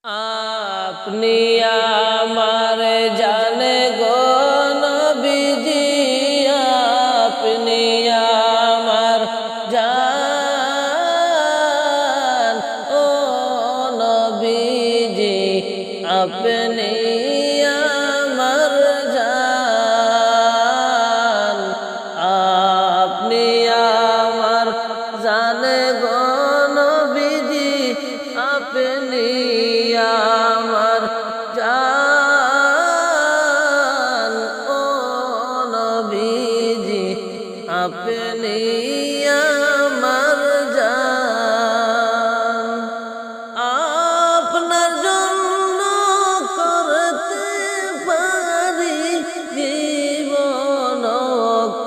আপনি আমার জানে গো নবীজি, আপনি আমার জান ও নবীজি, আপনি আমার জান। আপনি আমার জানে গো নবীজি, আপনি আমার জান ও নবীজি, আপনি আমার জান। আপনার জন্য করতে পারি জীবন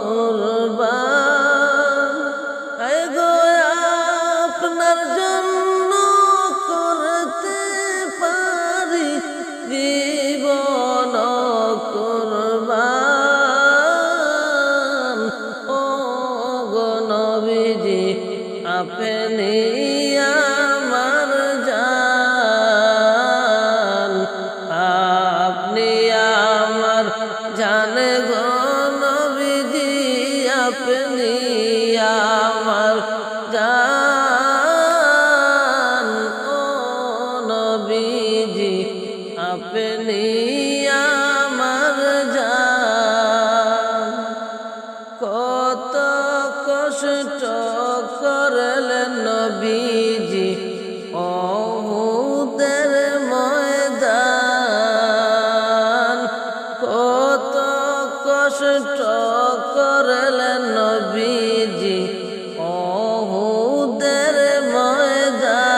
কুরবান। আয় গো আপনার জন্য করতে পারি জীবন কুরবান ও গো নবীজি, আপনি আমার জান। আপনি আমার জান গো নবীজি, আপনি আমার জান ও নবীজি, আপনি আমার জান। কত কষ্ট করলেন নবীজি উহুদের ময়দান। কত কষ্ট করলেন নবীজি উহুদের ময়দান।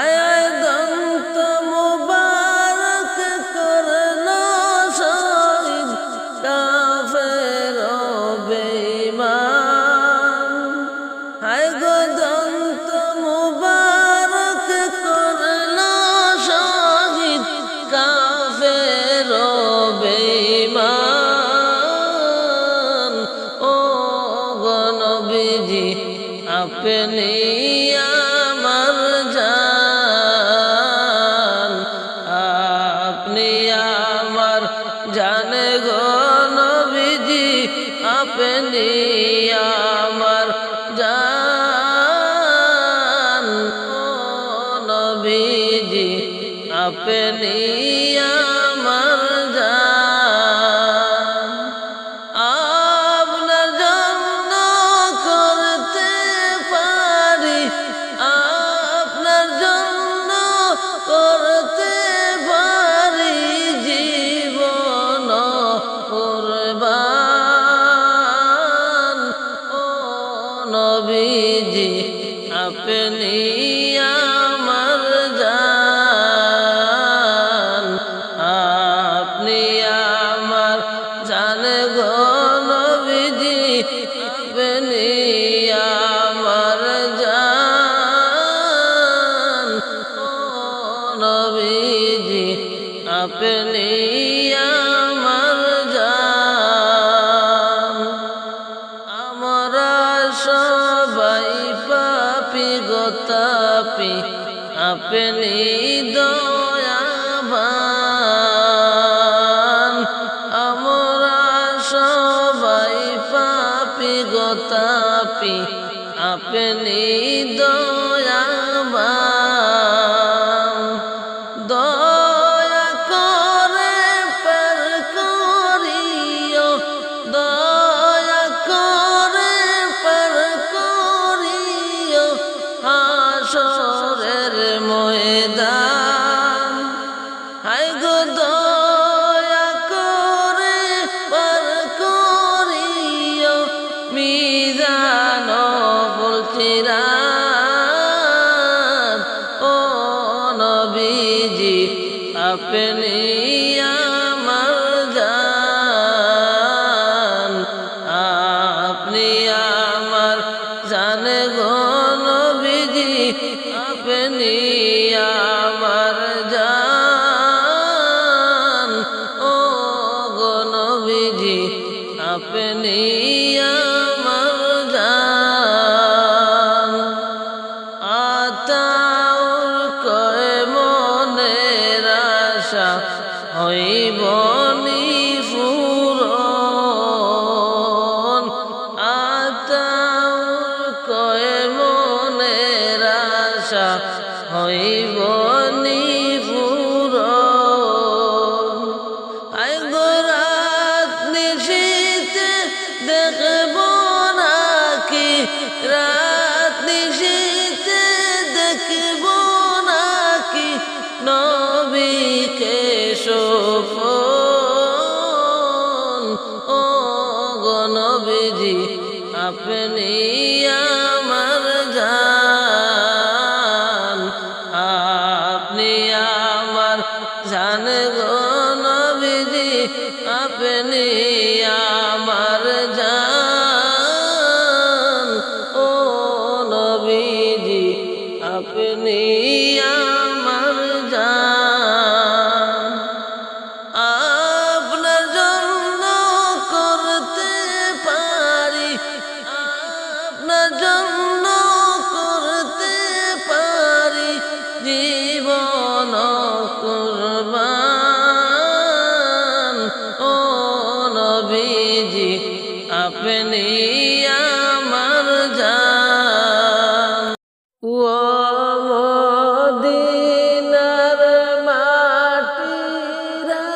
আয় দন্ত মুবারক করল শহীদ কাফের বেঈমান। আয় গো দন্ত মুবারক করল শহীদ কাফের বেঈমান ও গো নবীজি, আপনি আমার জান। আপনি আমার জান গো নবীজি, আপনি আমার জান ও নবীজি, আপনি আমার জান। আপনার জন্য করতে পারি, আপনার জন্য করতে পারি জীবন কুরবান ও নবীজি, আপনি আমার জান। আপনি আমার জান গো নবীজি, আপনি আমার জান ও নবীজি, আপনি আমার জান। আমরা সবাই পাপী গো তাপী, আপনি দয়াবান। আমরা সবাই পাপী গো তাপী, আপনি দয়াবান। দয়া করে পার করিও, দয়া করে পার করিও হাসরের ময়দান। হায় গো দয়া করে পার করিও মিজান বলছিলাম ও নবীজি, আপনি আমার জান। আপনি আমার জান গো নবীজি, আপনি আমার জান ও গো নবীজি, আপনি আমার জান। আতাউল আশা হইব নিপুরন। আই গো রাত নিশীথে দেখব নাকি, রাত নিশীথে দেখব নাকি নবীকে স্বপন। ও গো নবীজি আপনি আমার জান, আপনি আমার জান গো নবীজি আপনি আমার জান। ও নবীজি আপনি আমার জান। আপনার জন্য করতে পারি, আপনার জন্য করতে পারি জীবন কুরবান। ও নবীজি আপনি আমার জান। ও মদিনার মাটি রে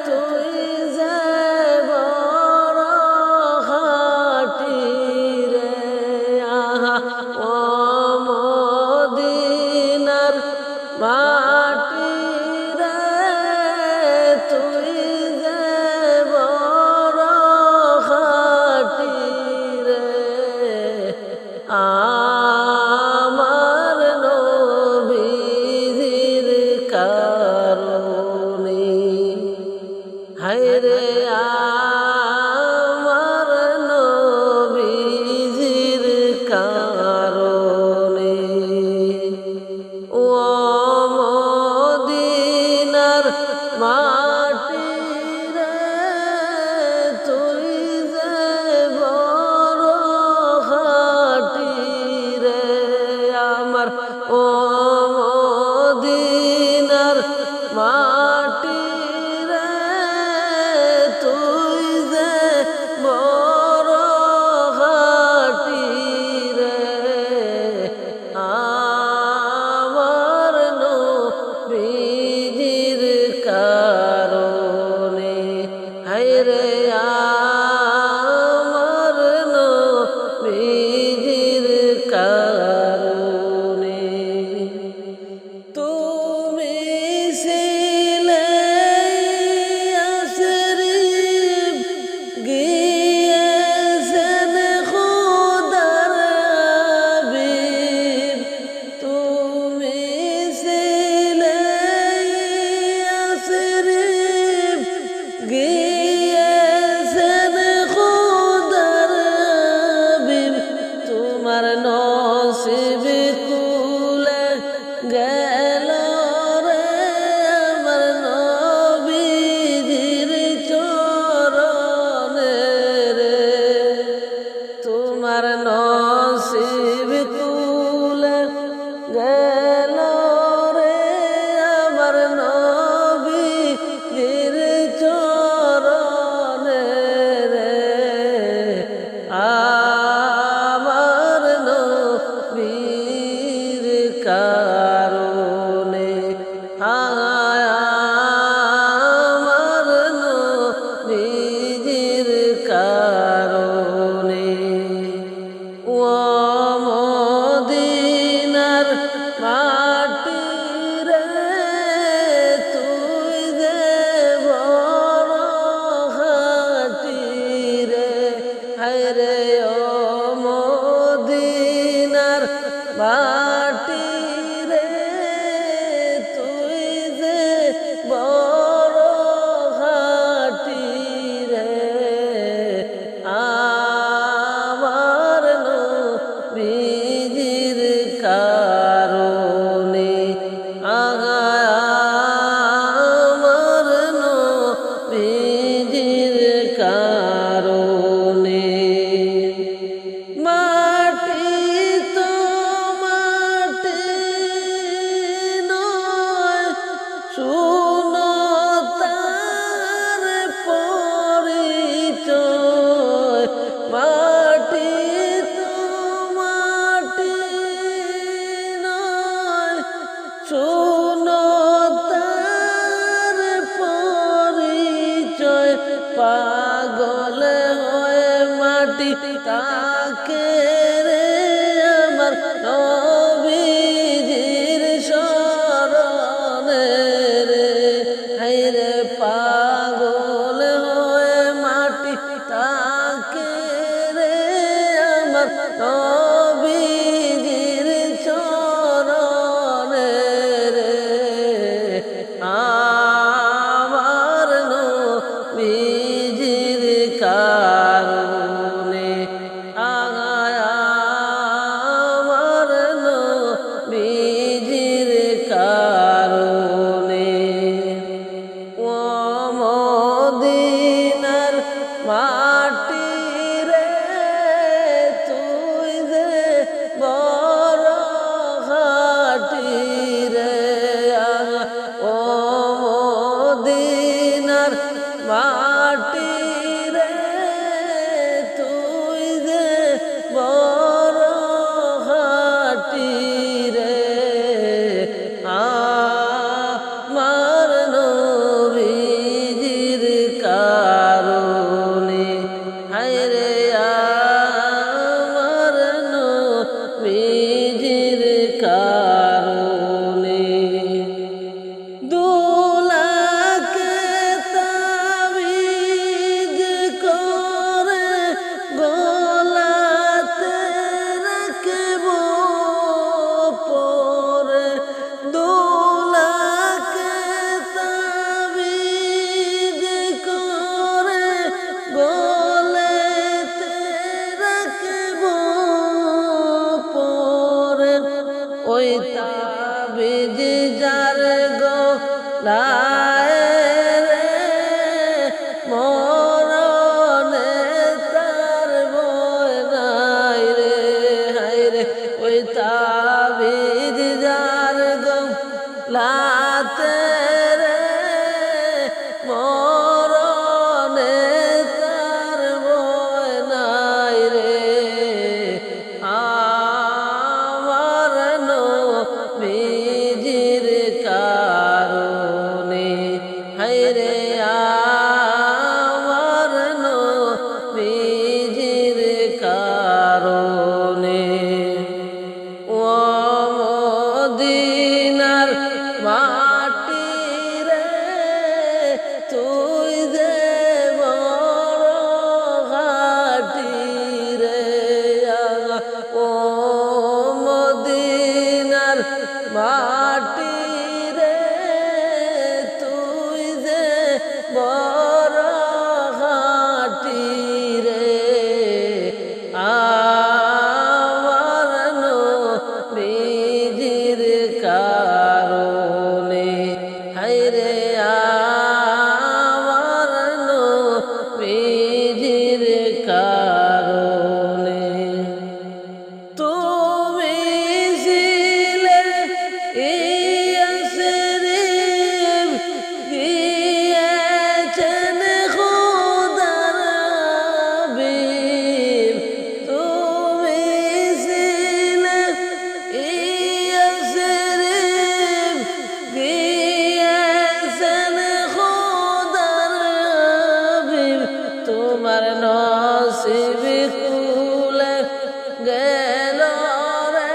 তুই যে বড় খাঁটি রে। আহা ও মদিনার মাটি রে তুই যে বড় খাঁটি রে। আমার নবীজির কারণে, হায়রে আমার নবীজির কারণে। ও মদিনার মাটি রে তুই যে বড় খাঁটি রে আমার। ও মদিনার মাটি রে তুই যে বড় খাঁটি রে। আমার নবীজির কারণে, হায়রে আমার নবীজির কারণে। তুমি ছিলে আশরিফ গিয়েছেন খুদার হাবিব। তুমি ছিলে আশরিফ গিয়েছেন খুদার হাবিব। তোমার নসিব কুলে গেল রে আমার নবীজির চরণে রে। তোমার নসিব কুলে গেল রে আমার নবীজির চরণে রে। আমার নবীর কারণে, আমার নবীজির কারণে। ও মদিনার মাটি রে তুই যে বড় খাঁটি রে। হায়রে ও মদিনার মাটি তাকে রে আমার নবীজির শরণে রে হায়রে পাগল হয়ে মাটি তাকে রে আমার নবীজির চরণে রে আমার নবীজির কারণে আমার নবীজির কারণে ও মদিনার মাটি রে তুই যে বড় খাঁটি রে ও মদিনার মাটি রে তুই যে বড় খাঁটি রে আমার নবীজির কারণে হায়রে আমার নবীজির কারণে দোলাকে তাবিজ করে গলাতে রাখব পরে দোলাকে তাবিজ করে গলাতে রাখব পরে ওই তাবিজ যার গলায় রে মরণে তার ভয় নাই রে হায়রে ওই তাবিজ যার গলাতে রে মরণে তার ভয় নাই রে আমার নবীজির কারণে হায়রে আমার নবীজির কারণে ও মদিনার মাটি রে তুই যে বড় খাঁটি রে ও মদিনার মাটি রে তুই যে বড় খাঁটি রে আমার নবীজির কারণে হায়রে আমার নবীজির কারণে তুমি ছিলে ইয়াসরিব গিয়েছেন খোদার হাবিব তুমি ছিলে ইয়াসরিব গিয়েছেন খোদার হাবিব তোমার নসিব খুলে গেল রে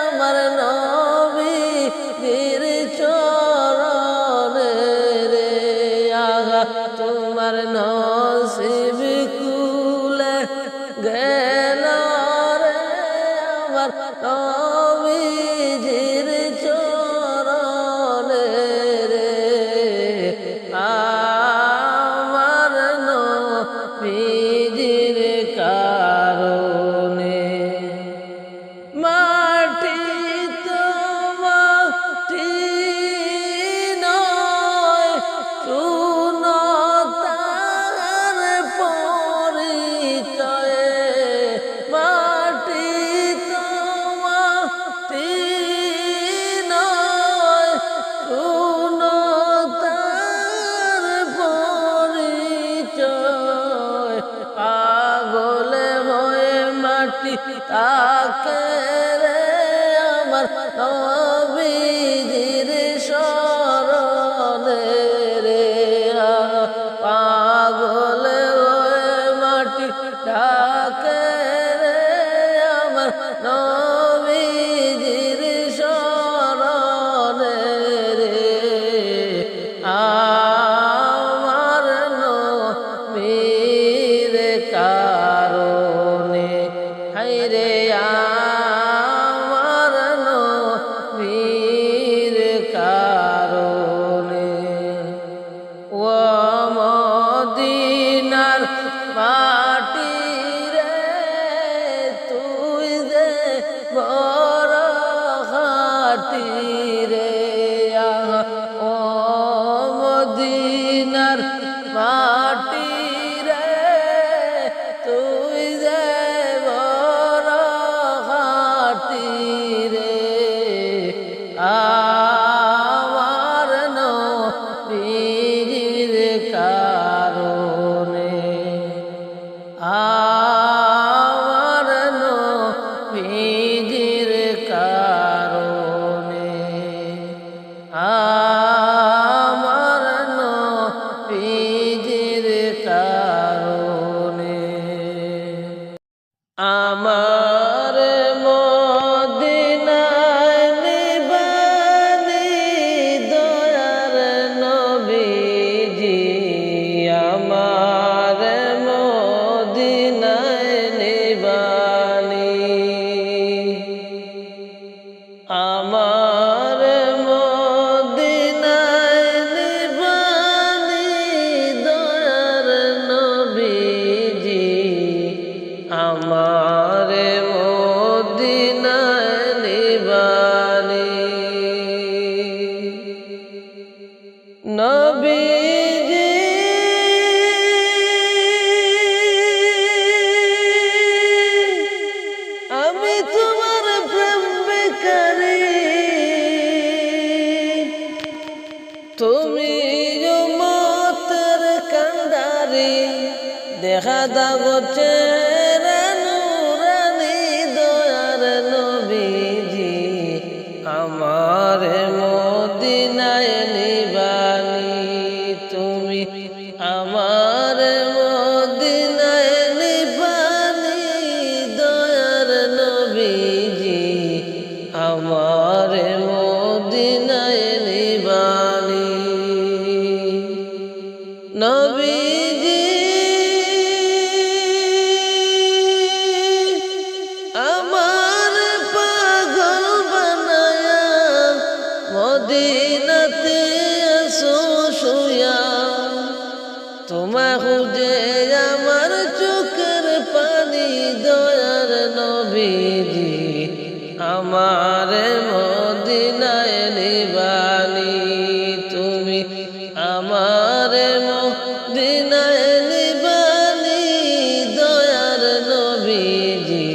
আমার নবীজির চরণে রে তোমার নসিব খুলে গেল রে আমার নবীজির চরণে রে আমার নবীজির কারণে মাটি তো মাটি নয় শুনো তার পরিচয়ে মাটি তো মাটি নয় শুনো তার পরিচয় পাগলে হয়ে মাটি তাকে রে আমার নবীজির শরণে রে পাগলে হয়ে মাটি তাকে মদিনায় নিবানি দয়ার নবীজি আমার মদিনায় নিবানি নবীজি আমি তোমার প্রেম বেকারি তুমি উম্মতের কান্ডারি দেখা দাও চেহারা নূরানি দয়ার নবীজি আমার মদিনায় নিবানি তুমি আমার মদিনায় নিবানি দয়ার নবীজি আমার মদিনায় নিবানি নবীজি আমার পাগল বানায়া মদিনাতে আসো শুয়া তোমা খুঁজে আমার চোখের পানি দয়ার নবীজি আমার মদিনায় নিবানি তুমি আমার মদিনায় নিবানি দয়ার নবীজি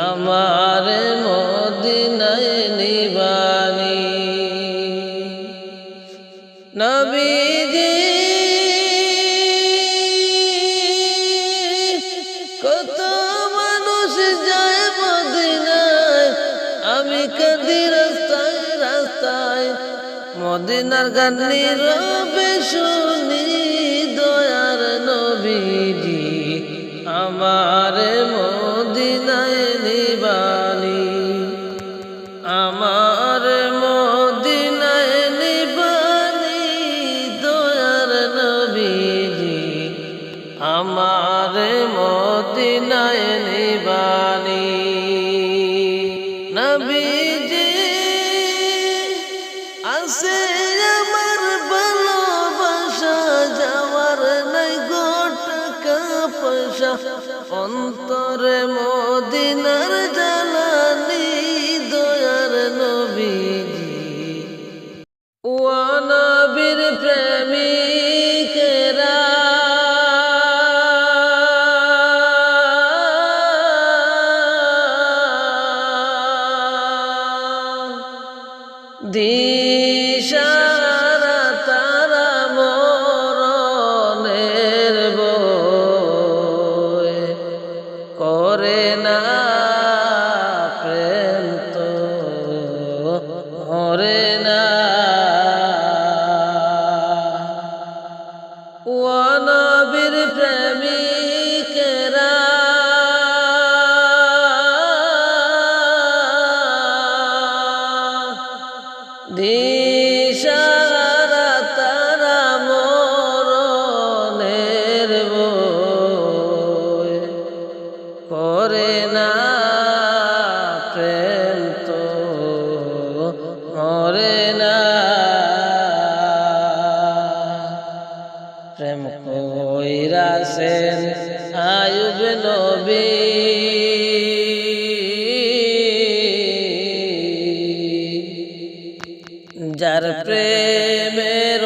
আমার মদিনায় নিবানি নবীজি কত মানুষ যায় মদিনায় আমি কাঁদি রাস্তায় রাস্তায় মদিনার গান নীরবে শুনি দয়ার নবীজি আমার মদিনায় নিবানি আমার মদিনায় নিবানি দয়ার নবীজি আমার মদিনায় নিবানি নবীজি আসে আমার ভালোবাসা যাওয়ার নাই গো টাকা পয়সা অন্তরে মদিনার জ্বালানি দয়ার নবীজি ও নবীর প্রেমিকেরা দিশারা তারা মরণের বই করে না প্রেম তো মরে না ও নবীর প্রেমিকেরা দিশারা তারা মরণের বই করে না প্রেম তো মরে না প্রেম কইরাছেন আয়ুব নবী যার প্রেমের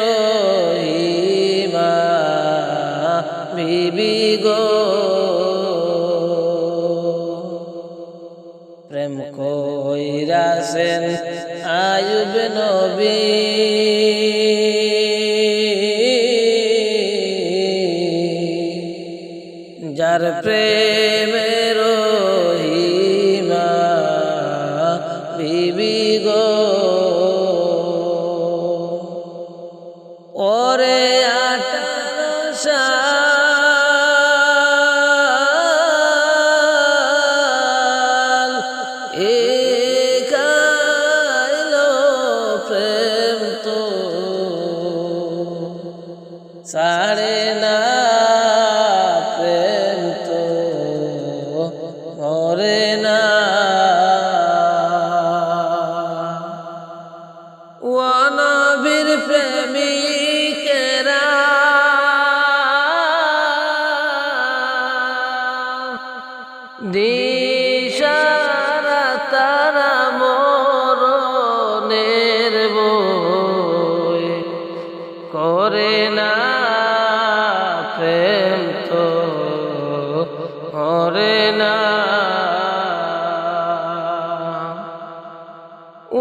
বিবি গো প্রেম কইরাছেন আয়ুব নবী যার প্রেমের বিবি গো ওরে 18 সাল একাইলো প্রেম তো সাড়ে না প্রেম তো মরে না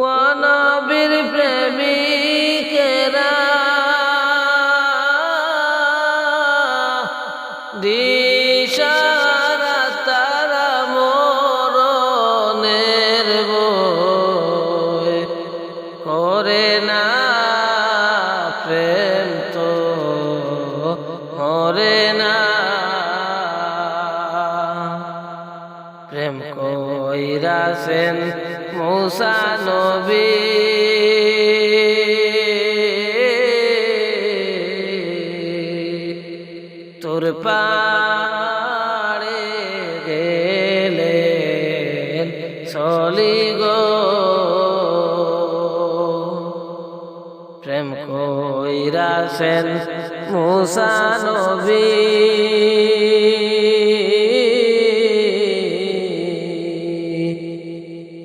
ও নবীর প্রেমিকেরা দিশারা তারা মরণের বই করে না প্রেম তো মরে না প্রেম কইরাছেন মূসা নবী তোর পাড়ে গেলেন চলি গো প্রেম কইরাছেন মূসা নবী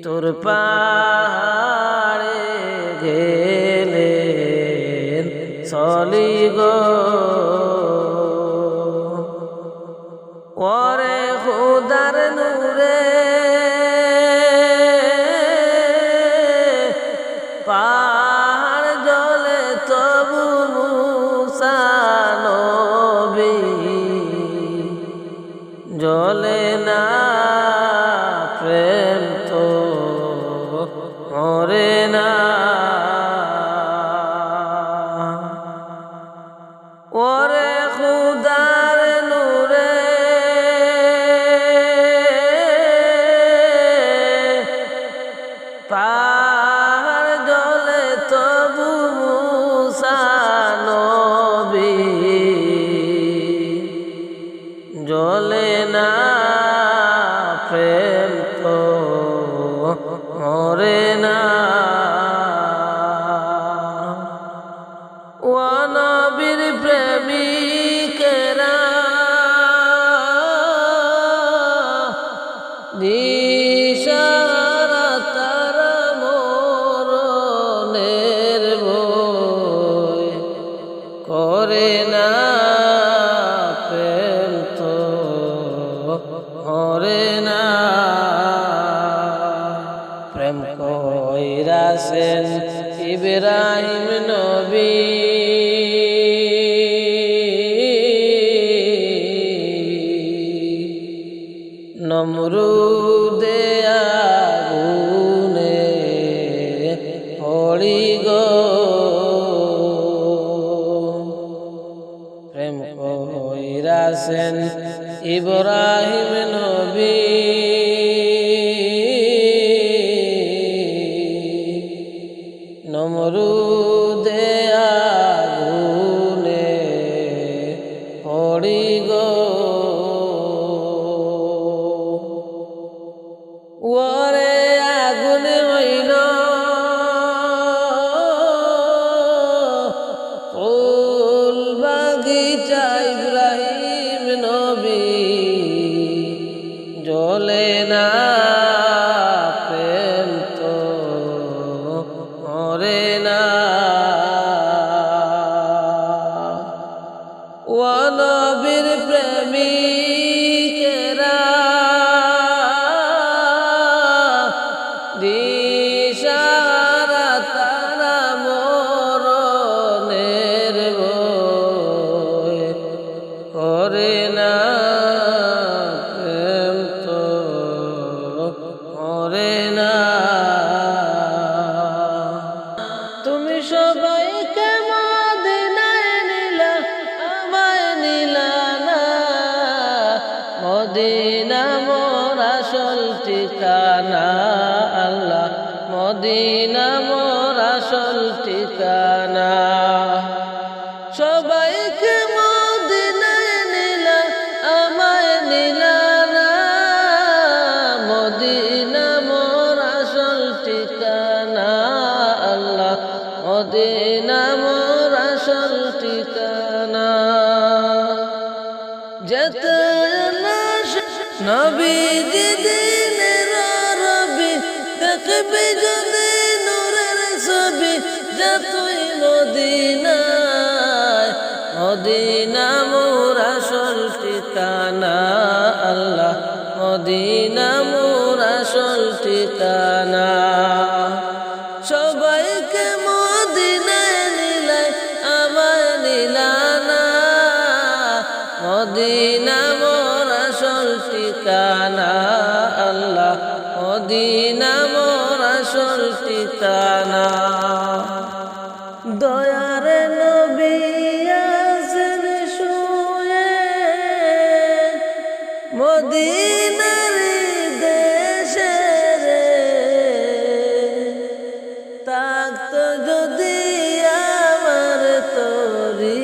তোর পাড়ে গেলেন চলি গো ওরে খুদার নূরে পাহাড় জলে তবু মূসা নবী জলে না প্রেম তো মরে না ওরে খুদার নূরে পাহাড় জলে তবু মূসা নবী জলে না প্রেম তো মরে না ও নবীর প্রেমিকেরা দিশারা তারা মরণের বই করে না প্রেম তো মরে না প্রেম কইরাছেন ইব্রাহিম নবী নমরুদে আগুনে পড়ি গো প্রেম কইরাছেন ইব্রাহিম নবী নমরুদে আগুনে পড়ি গো ওরে আগুন হইল ফুল বাগিচা ইব্রাহিম নবী জ্বলে না প্রেম তো মরে না ও নবীর প্রেমিকেরা দিশারা তারা মরণের বই করে না প্রেম তো মরে না তুমি সবাইকে মদিনায় নিলা আমায় নিলা না মদিনা মোর আসল ঠিকানা আল্লাহ মদিনা মোর আসল ঠিকানা সবাইকে মদিনায় নিলা আমায় নিলা না মদিনা মোর আসল ঠিকানা আল্লাহ মদিনা মোর আসল ঠিকানা যেতে নবীজি দিনের রবি দেখবি যদি নূরের ছবি যতই মদিনায় মদিনা মোর আসল ঠিকানা আল্লাহ মদিনা মোর আসল ঠিকানা সবাইকে মদিনায় নিলাই আমায় নিলানা মদিনা মোর আসল ঠিকানা আল্লাহ মদিনা মোর আসল ঠিকানা দয়ার নবী আছেন শুয়ে মদিনার দেশে রে থাকতো যদি আমার তরি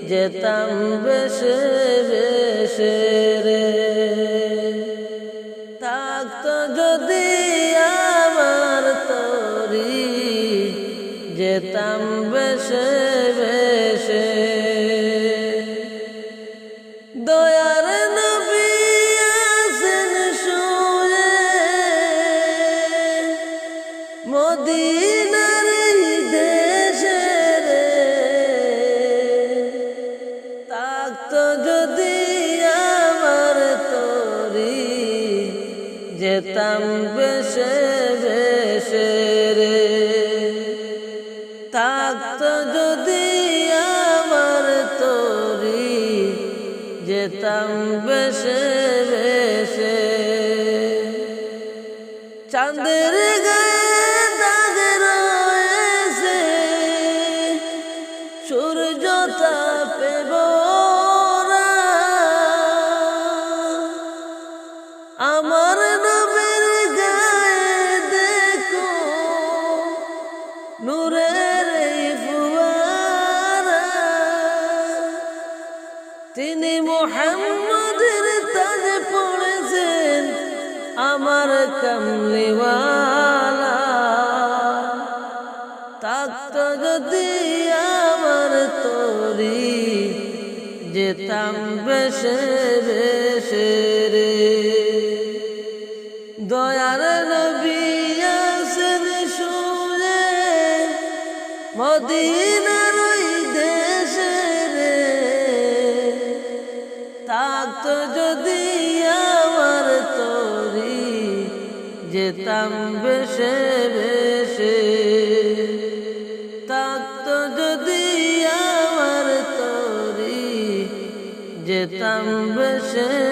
যেতাম বেশে বেশে রে থাকতো যদি আমার তরি যেতাম বেশে বেশে দয়ার নবী আছেন শুয়ে মদিনার দেশে রে থাকতো যদি আমার তরি যেতাম বেশে বেশে রে থাকতো যদি আমার তরি যেতাম বেশে বেশে চাঁদের গায়ে দাগ রয়েছে সূর্য তাপে ভরা আমার নবীর গায়ে দেখো নূরের এই ফুয়ারা তিনি মুহাম্মদের তাজ পড়েছেন আমার কামলিওয়ালা থাকতো যদি আমার তরি যেতাম বেশে বেশে রে দয়ার নবী আছেন শুয়ে মদিনার ওই দেশে রে থাকতো যদি আমার তরি যেতাম বেশে বেশে থাকতো যদি আমার তরি যেতাম বেশে